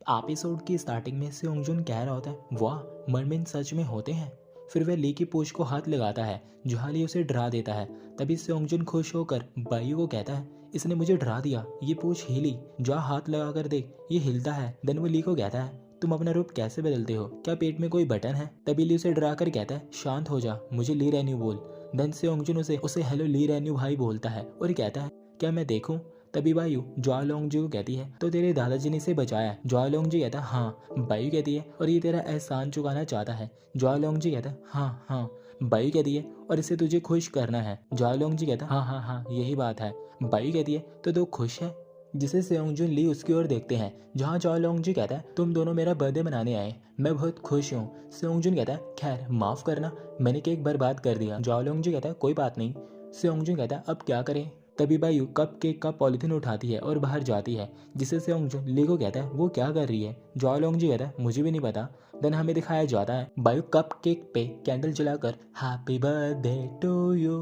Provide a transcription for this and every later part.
Episode की starting में सेओंगजुन कह रहा होता है, वाह मरमेन सच में होते हैं। फिर वह ली की पूंछ को हाथ लगाता है जहाँ ली उसे डरा देता है। तभी सेओंगजुन खुश होकर बायू को कहता है, इसने मुझे डरा दिया, ये पूंछ हिली, जा हाथ लगा कर देख, ये हिलता है। देन वो ली को कहता है, तुम अपना रूप कैसे बदलते हो, क्या पेट में कोई बटन है? तभी ली उसे डरा कर कहता है, शांत हो जा, मुझे ली रेन्यू बोल। देन सेओंगजुन उसे हेलो ली रेन्यू भाई बोलता है और कहता है, क्या मैं देखूं? तभी बायू ज्वालोंगजी को कहती है, तो तेरे दादाजी ने इसे बचाया है? ज्वालोंगजी कहता है, हाँ। बायू कहती है, और ये तेरा एहसान चुकाना चाहता है? ज्वालोंगजी कहता है, हाँ हाँ। बायू कहती है, और इसे तुझे खुश करना है? ज्वालोंगजी कहता है, हाँ हाँ हाँ यही बात है। बायू कहती है, तो तू खुश है? जिसे सेओंगजुन ली उसकी ओर देखते हैं जहाँ ज्वालोंगजी कहता है, तुम दोनों मेरा बर्थडे मनाने आए, मैं बहुत खुश हूँ। सेओंगजुन कहता है, खैर माफ करना, मैंने केक बर्बाद कर दिया। ज्वालोंगजी कहता है, कोई बात नहीं। सेओंगजुन कहता है, अब क्या करें? तभी बायू कप केक का पॉलिथीन उठाती है और बाहर जाती है, जिसे सेओंगजुन ली को कहता है, वो क्या कर रही है? ज्वालोंगजी कहता है, मुझे भी नहीं पता। देन हमें दिखाया जाता है बायू कप केक पे कैंडल जलाकर happy birthday to you,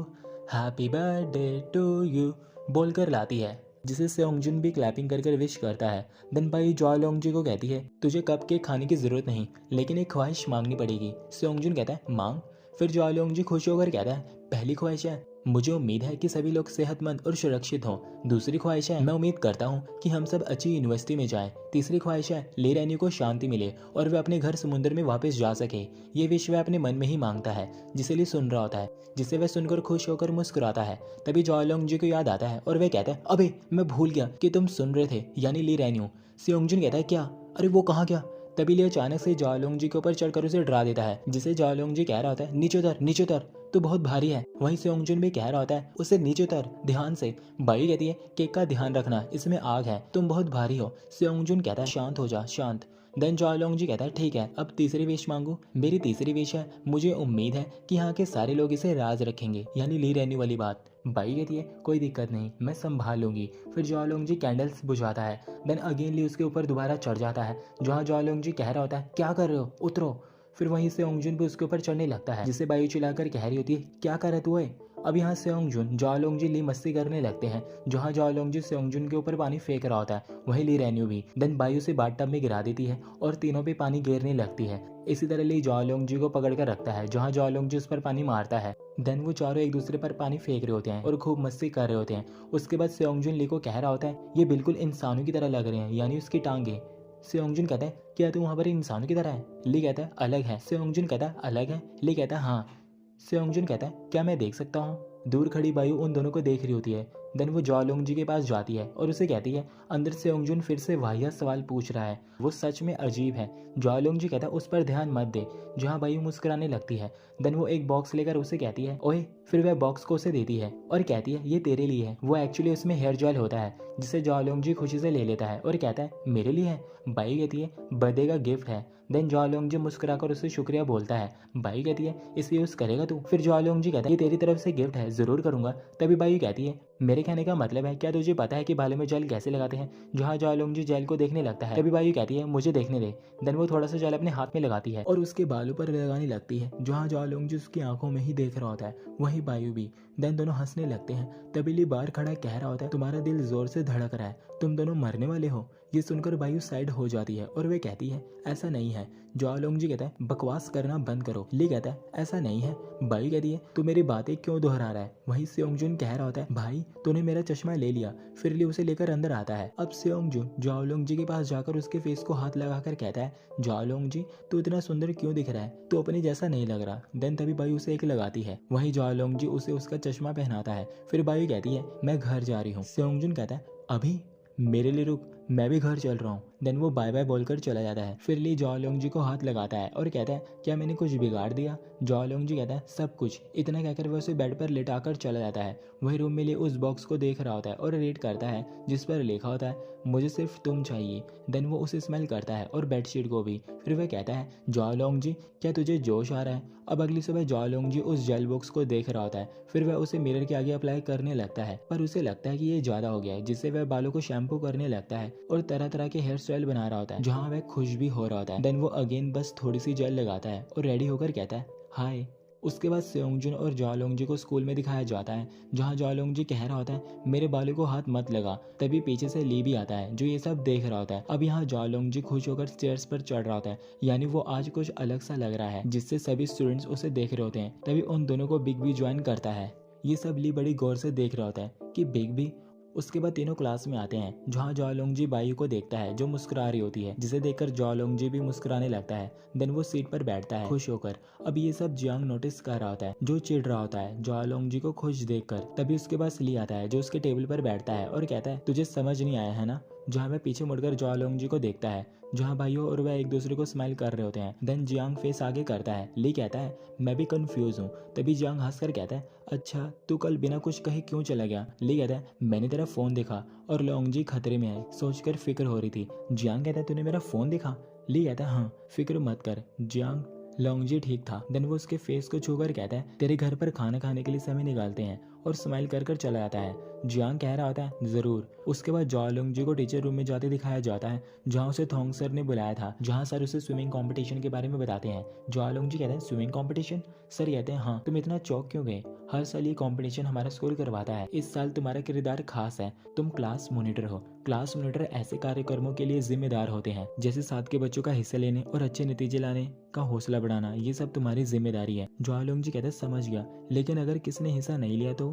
happy birthday to you बोलकर लाती है, जिसे सेओंगजुन भी क्लैपिंग कर विश करता है। देन बाई ज्वालोंगजी को कहती है, तुझे कप केक खाने की जरूरत नहीं, लेकिन एक ख्वाहिश मांगनी पड़ेगी। सेओंगजुन कहता है, मांग। फिर ज्वालोंगजी खुश होकर कहता है, पहली ख्वाहिश है, मुझे उम्मीद है कि सभी लोग सेहतमंद और सुरक्षित हों। दूसरी ख्वाहिश है, मैं उम्मीद करता हूँ कि हम सब अच्छी यूनिवर्सिटी में जाएं। तीसरी ख्वाहिश है, ली रेन्यू को शांति मिले और वह अपने घर समुद्र में वापस जा सके। ये विश वह अपने मन में ही मांगता है, जिसे ली सुन रहा होता है, जिसे वह सुनकर खुश होकर मुस्कुराता है। तभी ज्वालोंगजी को याद आता है और वह कहता है, अबे मैं भूल गया कि तुम सुन रहे थे, यानी ली रेन्यू। सेओंगजुन कहता है, क्या? अरे वो कहाँ गया? तभी ली अचानक से ज्वालोंगजी के ऊपर चढ़कर उसे डरा देता है, जिसे ज्वालोंगजी कह रहा होता है, नीचे उतर, नीचे उतर, तू बहुत भारी है। वहीं सेओंगजुन भी कह रहा होता है, उसे नीचे उतर ध्यान से। बाई कहती है, केक का ध्यान रखना, इसमें आग है, तुम बहुत भारी हो। सेओंगजुन कहता है, शांत हो जा, शांत। देन ज्वालोंगजी कहता है, ठीक है, अब तीसरी विश मांगू। मेरी तीसरी विश है, मुझे उम्मीद है कि यहाँ के सारे लोग इसे राज रखेंगे, यानी ली रेन्यू वाली बात। बाई कहती है, कोई दिक्कत नहीं, मैं संभाल लूंगी। फिर ज्वालोंगजी कैंडल्स बुझाता है। देन अगेन ली उसके ऊपर दोबारा चढ़ जाता है, जहाँ ज्वालोंगजी कह रहा होता है, क्या कर रहे हो, उतरो। फिर वहीं सेओंगजुन भी उसके ऊपर चढ़ने लगता है, जिसे बायू चिल्लाकर कह रही होती है, क्या कर रहे तू है? अब यहाँ सेओंगजुन ज्वालोंगजी ली मस्ती करने लगते हैं, जहाँ ज्वालोंगजी सेओंगजुन के ऊपर पानी फेंक रहा होता है, वहीं ली रेन्यू भी। देन बायू से बाथटब में गिरा देती है और तीनों पे पानी गिरने लगती है। इसी तरह ली ज्वालोंगजी को पकड़ कर रखता है, जहाँ ज्वालोंगजी उस पर पानी मारता है। देन वो चारों एक दूसरे पर पानी फेंक रहे होते हैं और खूब मस्ती कर रहे होते हैं। उसके बाद सेओंगजुन ली को कह रहा होता है, ये बिल्कुल इंसानों की तरह लग रहे हैं, यानी उसकी टांगे। सेओंगजुन कहता है, क्या तू वहाँ पर इंसानों की तरह है? ली कहता है, अलग है। सेओंगजुन कहता है, अलग है? ली कहता है, हाँ। सेओंगजुन कहता है, क्या मैं देख सकता हूँ? दूर खड़ी बायू उन दोनों को देख रही होती है। देन वो ज्वालोंगजी के पास जाती है और उसे कहती है, अंदर सेओंगजुन फिर से वाहियात सवाल पूछ रहा है, वो सच में अजीब है। ज्वालोंगजी कहता है, उस पर ध्यान मत दे, जहाँ बायू मुस्कुराने लगती है। देन वो एक बॉक्स लेकर उसे कहती है, ओए। फिर वह बॉक्स को उसे देती है और कहती है, ये तेरे लिए है। वो एक्चुअली उसमें हेयर जेल होता है, जिसे ज्वालोंगजी खुशी से ले लेता है और कहता है, मेरे लिए है? बाई कहती है, बर्थडे का गिफ्ट है। देन ज्वालोंगजी मुस्कुराकर उसे शुक्रिया बोलता है। बाई कहती है, इसे यूज करेगा तू? फिर ज्वालोंगजी कहता है, ये तेरी तरफ से गिफ्ट है, जरूर करूंगा। तभी बाई कहती है, मेरे कहने का मतलब है, क्या तुझे पता है कि बालों में जेल कैसे लगाते हैं? जहाँ ज्वालोंगजी जेल को देखने लगता है, तभी बाई कहती है, मुझे देखने दे। देन वो थोड़ा सा जेल अपने हाथ में लगाती है और उसके बालों पर लगाने लगती है, जहाँ ज्वालोंगजी उसकी आंखों में ही देख रहा होता है, वहीं बायू भी। देन दोनों हंसने लगते हैं। तभी ली बाहर खड़ा कह रहा होता है, तुम्हारा दिल जोर से धड़क रहा है, तुम दोनों मरने वाले हो। ये सुनकर बायू साइड हो जाती है और वे कहती है, ऐसा नहीं है। ज्वालोंगजी कहता है, बकवास करना बंद करो। ली कहता है, ऐसा नहीं है। बाई कहती है, तू मेरी बातें क्यों दोहरा रहा है? वहीं सेओंगजुन कह रहा होता है, भाई तूने मेरा चश्मा ले लिया। फिर ली उसे लेकर अंदर आता है। अब सेओंगजुन ज्वालोंगजी के पास जाकर उसके फेस को हाथ लगाकर कहता है, ज्वालोंगजी तू इतना सुंदर क्यों दिख रहा है? तू अपने जैसा नहीं लग रहा। देन तभी बाई उसे एक लगाती है। वहीं ज्वालोंगजी उसे उसका चश्मा पहनाता है। फिर बाई कहती है, मैं घर जा रही हूँ। सेओंगजुन कहता है, अभी? मेरे लिए रुक, मैं भी घर चल रहा हूँ। देन वो बाय बाय बोलकर चला जाता है। फिर ली ज्वालोंगजी को हाथ लगाता है और कहता है, क्या मैंने कुछ बिगाड़ दिया? ज्वालोंगजी कहता है, सब कुछ। इतना कहकर वह उसे बेड पर लिटाकर चला जाता है। वही रूम में ली उस बॉक्स को देख रहा होता है और रीड करता है, जिस पर लिखा होता है, मुझे सिर्फ तुम चाहिए। देन वो उसे स्मेल करता है और बेडशीट को भी। फिर वह कहता है, ज्वालोंगजी क्या तुझे जोश आ रहा है? अब अगली सुबह ज्वालोंगजी उस जेल बॉक्स को देख रहा होता है। फिर वह उसे मिरर के आगे अप्लाई करने लगता है, पर उसे लगता है कि ये ज्यादा हो गया है, जिससे वह बालों को शैम्पू करने लगता है और तरह तरह के हेयर स्टाइल बना रहा होता है, जहाँ वह खुश भी हो रहा होता है। देन वो अगेन बस थोड़ी सी जेल लगाता है और रेडी होकर कहता है, हाय। उसके बाद सेओंगजुन और जाओलोंगजी को स्कूल में दिखाया जाता है, जहाँ जाओलोंगजी कह रहा होता है मेरे बालों को हाथ मत लगा। तभी पीछे से ली भी आता है जो ये सब देख रहा होता है। अब यहाँ जाओलोंगजी खुश होकर स्टेयर्स पर चढ़ रहा होता है, यानी वो आज कुछ अलग सा लग रहा है, जिससे सभी स्टूडेंट्स उसे देख रहे होते हैं। तभी उन दोनों को बिग बी ज्वाइन करता है। ये सब ली बड़ी गौर से देख रहा होता है कि बिग बी। उसके बाद तीनों क्लास में आते हैं, जहाँ जाओलोंगजी बायू को देखता है जो मुस्कुरा रही होती है, जिसे देखकर जाओलोंगजी भी मुस्कुराने लगता है। देन वो सीट पर बैठता है खुश होकर। अब ये सब जियांग नोटिस कर रहा होता है, जो चिढ़ रहा होता है जाओलोंगजी को खुश देखकर। तभी उसके पास ली आता है जो उसके टेबल पर बैठता है और कहता है तुझे समझ नहीं आया है ना। जहाँ वह पीछे मुड़कर जाओलोंगजी को देखता है, जहाँ भाइयों और वह एक दूसरे को स्माइल कर रहे होते हैं। देन जियांग फेस आगे करता है। ली कहता है मैं भी कंफ्यूज हूँ। तभी जियांग हंसकर कहता है अच्छा तू कल बिना कुछ कहे क्यों चला गया। ली कहता है मैंने तेरा फोन देखा और लोंगजी खतरे में है, सोचकर फिक्र हो रही थी। जियांग कहता है तूने मेरा फोन देखा। ली कहता है हाँ फिक्र मत कर। जियांग लोंगजी ठीक था। देन वो उसके फेस को छूकर कहता है तेरे घर पर खाना खाने के लिए समय निकालते हैं, और स्माइल कर कर चला जाता है। जियांग कह रहा होता है जरूर। उसके बाद जाओलोंगजी को टीचर रूम में जाते दिखाया जाता है, जहाँ उसे थोंग सर ने बुलाया था, जहाँ सर उसे स्विमिंग कंपटीशन के बारे में बताते हैं। जाओलोंगजी कहते हैं स्विमिंग कंपटीशन। सर कहते हैं हाँ तुम इतना चौंक क्यों गए, हर साल ये कंपटीशन हमारा स्कूल करवाता है, इस साल तुम्हारा किरदार खास है, तुम क्लास मॉनिटर हो। क्लास मॉनिटर ऐसे कार्यक्रमों के लिए जिम्मेदार होते हैं जैसे साथ के बच्चों का हिस्सा लेने और अच्छे नतीजे लाने का हौसला बढ़ाना, ये सब तुम्हारी जिम्मेदारी है। जाओलोंगजी कहते हैं समझ गया, लेकिन अगर किसी ने हिस्सा नहीं लिया तो।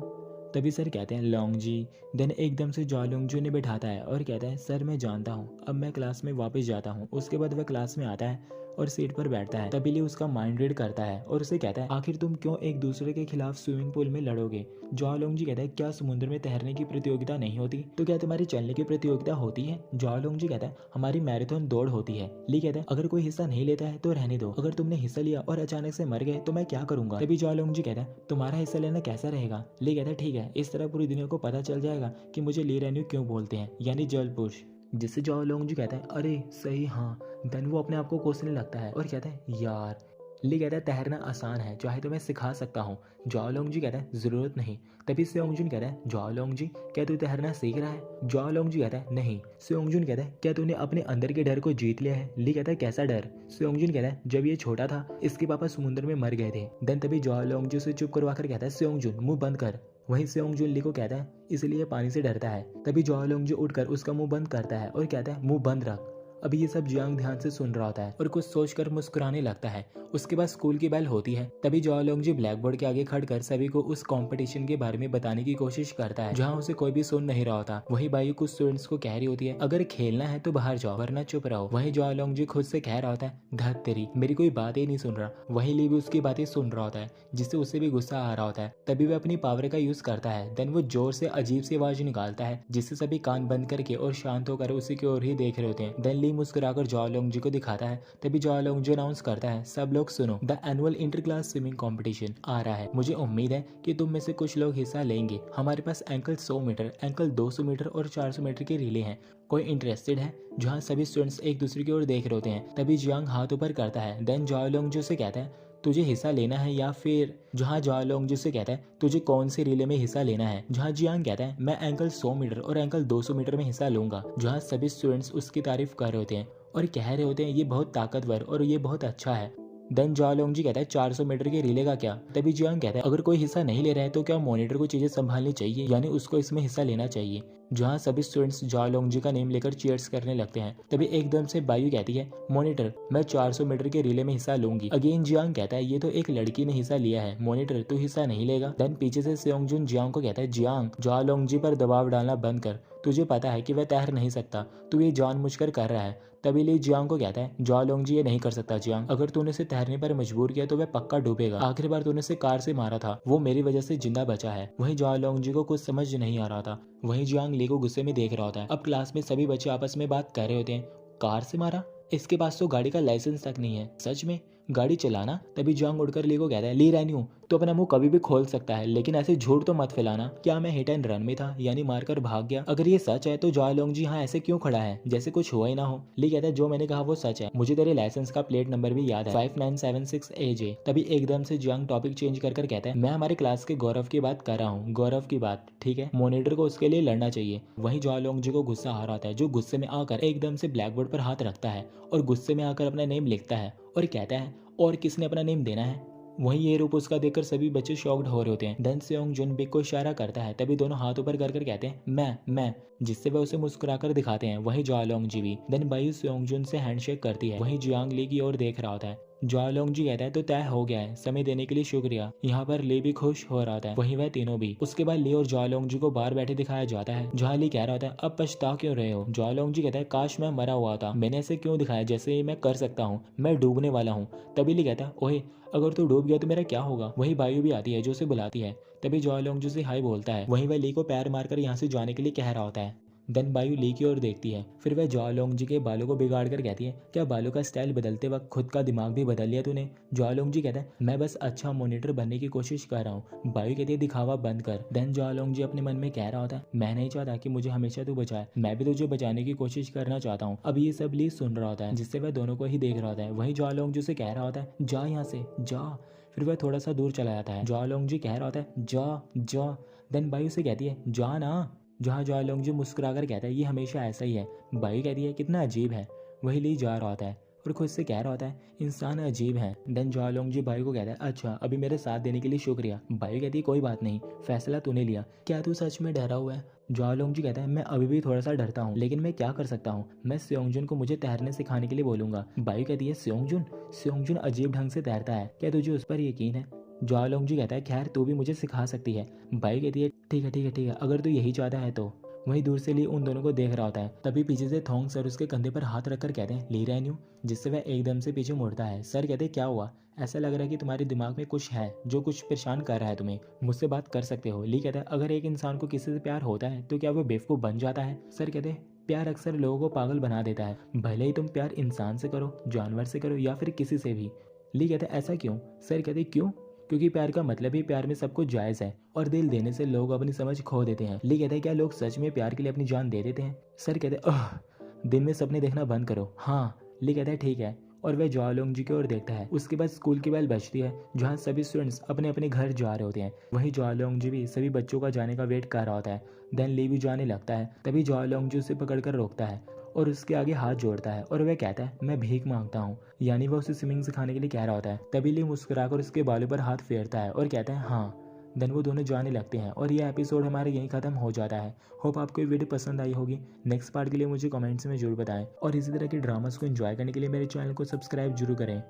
तभी सर कहते हैं लोंगजी। देन एकदम से जाओलोंगजी ने बैठाता है और कहता है सर मैं जानता हूँ, अब मैं क्लास में वापस जाता हूँ। उसके बाद वह क्लास में आता है और सीट पर बैठता है। तभी ली उसका माइंड रीड करता है और उसे कहता है आखिर तुम क्यों एक दूसरे के खिलाफ स्विमिंग पूल में लड़ोगे। जाओलोंगजी कहता है क्या समुद्र में तैरने की प्रतियोगिता नहीं होती, तो क्या तुम्हारी चलने की प्रतियोगिता होती है। जाओलोंगजी कहता है हमारी मैराथन दौड़ होती है। ली कहता है अगर कोई हिस्सा नहीं लेता है तो रहने दो, अगर तुमने हिस्सा लिया और अचानक से मर गए तो मैं क्या करूंगा। तभी जाओलोंगजी कहता है तुम्हारा हिस्सा लेना कैसा रहेगा। ली कहता है ठीक है, इस तरह पूरी दुनिया को पता चल जाएगा कि मुझे ली रेन्यू क्यों बोलते हैं, यानी जल पुरुष। जिससे जाओलोंगजी कहता है अरे सही हाँ। देन वो अपने आप को कोसने लगता है और कहता है यार। ली कहता है तैरना आसान है, चाहे तो मैं सिखा सकता हूँ। जाओलोंगजी कहता है जरूरत नहीं। तभी सेओंगजुन कहता है जाओलोंगजी क्या तू तैरना सीख रहा है। जाओलोंगजी कहता है नहीं। सेओंगजुन कहता है क्या तूने अपने अंदर के डर को जीत लिया है। ली कहता है कैसा डर। सेओंगजुन कहता है जब ये छोटा था इसके पापा समुद्र में मर गए थे। देन तभी जाओलोंगजी उसे चुप करवा कर कहता है सेओंगजुन मुंह बंद कर। वहीं सेओंगजुन ली को कहता है इसलिए पानी से डरता है। तभी जाओलोंगजी उठकर उसका मुंह बंद करता है और कहता है मुंह बंद रख। अभी ये सब जियांग ध्यान से सुन रहा होता है और कुछ सोचकर मुस्कुराने लगता है। उसके बाद स्कूल की बेल होती है। तभी जाओलोंगजी ब्लैक बोर्ड के आगे खड़कर सभी को उस कंपटीशन के बारे में बताने की कोशिश करता है, जहाँ उसे कोई भी सुन नहीं रहा होता। वहीं बायू कुछ स्टूडेंट्स को कह रही होती है अगर खेलना है तो बाहर जाओ वरना चुप रहो। वहीं जाओलोंगजी खुद से कह रहा होता है धत तेरी, मेरी कोई बात ही नहीं सुन रहा। वहीं ली भी उसकी बातें सुन रहा होता है, जिससे उसे भी गुस्सा आ रहा होता है। तभी वह अपनी पावर का यूज करता है। देन वो जोर से अजीब सी आवाज निकालता है, जिससे सभी कान बंद करके और शांत होकर उसी की ओर ही देख रहे होते हैं। देन ली मुस्कुराकर जाओलोंगजी को दिखाता है। तभी जाओलोंगजी अनाउंस करता है सब लोग सुनो, the annual inter class swimming competition आ रहा है। मुझे उम्मीद है कि तुम में से कुछ लोग हिस्सा लेंगे। हमारे पास एंकल 100 मीटर, एंकल 200 मीटर और 400 मीटर की रिले हैं। कोई इंटरेस्टेड है। जहाँ सभी स्टूडेंट्स एक दूसरे की ओर देख रहे होते हैं। तभी जियांग हाथ ऊपर करता है। देन जाओलोंगजी से कहता है तुझे हिस्सा लेना है या फिर। जहाँ जाओलोंगजी से कहता है तुझे कौन सी रिले में हिस्सा लेना है। जहाँ जियांग कहता है मैं एंकल 100 मीटर और एंकल 200 मीटर में हिस्सा लूंगा। जहाँ सभी स्टूडेंट्स उसकी तारीफ कर रहे होते हैं और कह रहे होते हैं ये बहुत ताकतवर और ये बहुत अच्छा है। देन जाओलोंगजी कहता है 400 मीटर के रिले का क्या। तभी जियांग कहता है अगर कोई हिस्सा नहीं ले रहा है तो क्या मॉनिटर को चीजें संभालनी चाहिए, यानी उसको इसमें हिस्सा लेना चाहिए। जहाँ सभी स्टूडेंट्स जाओलोंगजी का नेम लेकर चीयर्स करने लगते हैं। तभी एकदम से बायू कहती है मॉनिटर मैं 400 मीटर के रिले में हिस्सा लूंगी। अगेन जियांग कहता है ये तो एक लड़की ने हिस्सा लिया है, मॉनिटर तू हिस्सा नहीं लेगा। देन पीछे से सेओंगजुन जियांग को कहता है जियांग जाओलोंगजी पर दबाव डालना बंद कर, तुझे पता है कि वह तैर नहीं सकता, तू ये जानबूझकर कर रहा है। तभी ली जियांग को कहता है जाओलोंगजी ये नहीं कर सकता जियांग, अगर तूने उसे तैरने पर मजबूर किया तो वह पक्का डूबेगा। आखिरी बार तूने उसे कार से मारा था, वो मेरी वजह से जिंदा बचा है। वहीं जाओलोंगजी को कुछ समझ नहीं आ रहा था। वहीं जियांग ली को गुस्से में देख रहा होता है। अब क्लास में सभी बच्चे आपस में बात कर रहे होते हैं कार से मारा, इसके पास तो गाड़ी का लाइसेंस तक नहीं है, सच में गाड़ी चलाना। तभी जियांग उड़कर ली को कहता है ली रेन्यू तो अपना मुंह कभी भी खोल सकता है, लेकिन ऐसे झूठ तो मत फैलाना। क्या मैं हिट एंड रन में था, यानी मारकर भाग गया। अगर ये सच है तो जाओलोंगजी यहाँ ऐसे क्यों खड़ा है जैसे कुछ हुआ ही ना हो। ली कहता है जो मैंने कहा वो सच है, मुझे तेरे लाइसेंस का प्लेट नंबर भी याद है 5976 AJ। तभी एकदम से जियांग टॉपिक चेंज कर कहता है मैं हमारे क्लास के गौरव की बात कर रहा हूँ, गौरव की बात, ठीक है मॉनिटर को उसके लिए लड़ना चाहिए। वहीं जाओलोंगजी को गुस्सा आ रहा था, जो गुस्से में आकर एकदम से ब्लैक बोर्ड पर हाथ रखता है और गुस्से में आकर अपना नेम लिखता है और कहता है और किसने अपना नेम देना है। वहीं ये रूप उसका देखकर सभी बच्चे शॉक्ड हो रहे होते हैं। देन सेओंग जुन बिग को इशारा करता है, तभी दोनों हाथ ऊपर कर कर कहते हैं मैं, जिससे वह उसे मुस्कुराकर दिखाते हैं। वहीं जालोंग जी भी। देन बायू सेओंग जुन से हैंडशेक करती है। वहीं जियांग ली की ओर देख रहा होता है। जालोंग जी कहता है तो तय हो गया है, समय देने के लिए शुक्रिया। यहाँ पर ली भी खुश हो रहा था, वहीं वह तीनों भी। उसके बाद ली और जालोंग जी को बाहर बैठे दिखाया जाता है, जहाँ ली कह रहा होता है अब पछता क्यों रहे हो। जालोंग जी कहता है काश मैं मरा हुआ था, मैंने ऐसे क्यों दिखाया जैसे ये मैं कर सकता हूँ, मैं डूबने वाला हूँ। तभी ली कहता है ओहे अगर तू डूब गया तो मेरा क्या होगा। वही बायू भी आती है जो उसे बुलाती है, तभी जालोंग जी से हाई बोलता है। वहीं वह ली को पैर मारकर यहाँ से जाने के लिए कह रहा होता है। देन बायू ली की ओर देखती है, फिर वह जालोंग जी के बालों को बिगाड़ कर कहती है क्या बालों का स्टाइल बदलते वक्त खुद का दिमाग भी बदल लिया तूने। जालोंग जी कहता है मैं बस अच्छा मॉनिटर बनने की कोशिश कर रहा हूँ। बायू कहती है दिखावा बंद कर। देन जालोंग जी अपने मन में कह रहा होता है मैं नहीं चाहता कि मुझे हमेशा तू बचाए, मैं भी तुझे बचाने की कोशिश करना चाहता हूँ। अब ये सब ली सुन रहा होता है, जिससे वह दोनों को ही देख रहा होता है। वहीं जालोंग जी से कह रहा होता है जा यहाँ से जा। फिर वह थोड़ा सा दूर चला जाता है। जालोंग जी कह रहा होता है जा जा। देन बायू से कहती है जा ना, जहाँ जालोंग जी मुस्कुराकर कहता है ये हमेशा ऐसा ही है। बायू कहती है कितना अजीब है। वही ली जा रहा होता है और खुद से कह रहा होता है इंसान अजीब है। देन जालोंग जी बायू को कहता है अच्छा अभी मेरे साथ देने के लिए शुक्रिया। बायू कहती है कोई बात नहीं, फैसला तूने लिया, क्या तू सच में डरा हुआ है। जालोंग जी कहता है मैं अभी भी थोड़ा सा डरता हूँ, लेकिन मैं क्या कर सकता हूँ, मैं सेओंगजुन को मुझे तैरने सिखाने के लिए बोलूंगा। बायू कहती है सेओंगजुन अजीब ढंग से तैरता है, क्या तुझे उस पर यकीन है। जालोंग जी कहता है खैर तू भी मुझे सिखा सकती है। बायू कहती है ठीक है अगर तू यही चाहता है तो। वहीं दूर से ली उन दोनों को देख रहा होता है, तभी पीछे से थोंग सर उसके कंधे पर हाथ रखकर कहते हैं ली रैन्यू, जिससे वह एकदम से पीछे मुड़ता है। सर कहते हैं क्या हुआ, ऐसा लग रहा है कि तुम्हारे दिमाग में कुछ है जो कुछ परेशान कर रहा है तुम्हें, मुझसे बात कर सकते हो। ली कहता है अगर एक इंसान को किसी से प्यार होता है तो क्या वो बेवकूफ बन जाता है। सर कहते हैं प्यार अक्सर लोगों को पागल बना देता है, भले ही तुम प्यार इंसान से करो, जानवर से करो या फिर किसी से भी। ली कहते हैं ऐसा क्यों। सर कहते क्यों, क्योंकि प्यार का मतलब ही प्यार में सब कुछ जायज़ है और दिल देने से लोग अपनी समझ खो देते हैं। ली कहते हैं क्या लोग सच में प्यार के लिए अपनी जान दे देते हैं। सर कहते हैं दिन में सपने देखना बंद करो। हाँ। ली कहता है ठीक है और वह जालोंग जी की ओर देखता है। उसके बाद स्कूल की बेल बजती है, जहाँ सभी स्टूडेंट्स अपने अपने घर जा रहे होते हैं। वहीं जालोंग जी भी सभी बच्चों का जाने का वेट कर रहा होता है। देन ली भी जाने लगता है, तभी जालोंग जी उसे पकड़कर रोकता है और उसके आगे हाथ जोड़ता है और वह कहता है मैं भीख मांगता हूँ, यानी वह उसे स्विमिंग सिखाने के लिए कह रहा होता है। तभी ली मुस्कुराकर उसके बालों पर हाथ फेरता है और कहता है हाँ। देन वो दोनों जाने लगते हैं और ये एपिसोड हमारे यहीं खत्म हो जाता है। होप आपको ये वीडियो पसंद आई होगी। नेक्स्ट पार्ट के लिए मुझे कमेंट्स में जरूर बताएं और इसी तरह के ड्रामास को एंजॉय करने के लिए मेरे चैनल को सब्सक्राइब जरूर करें।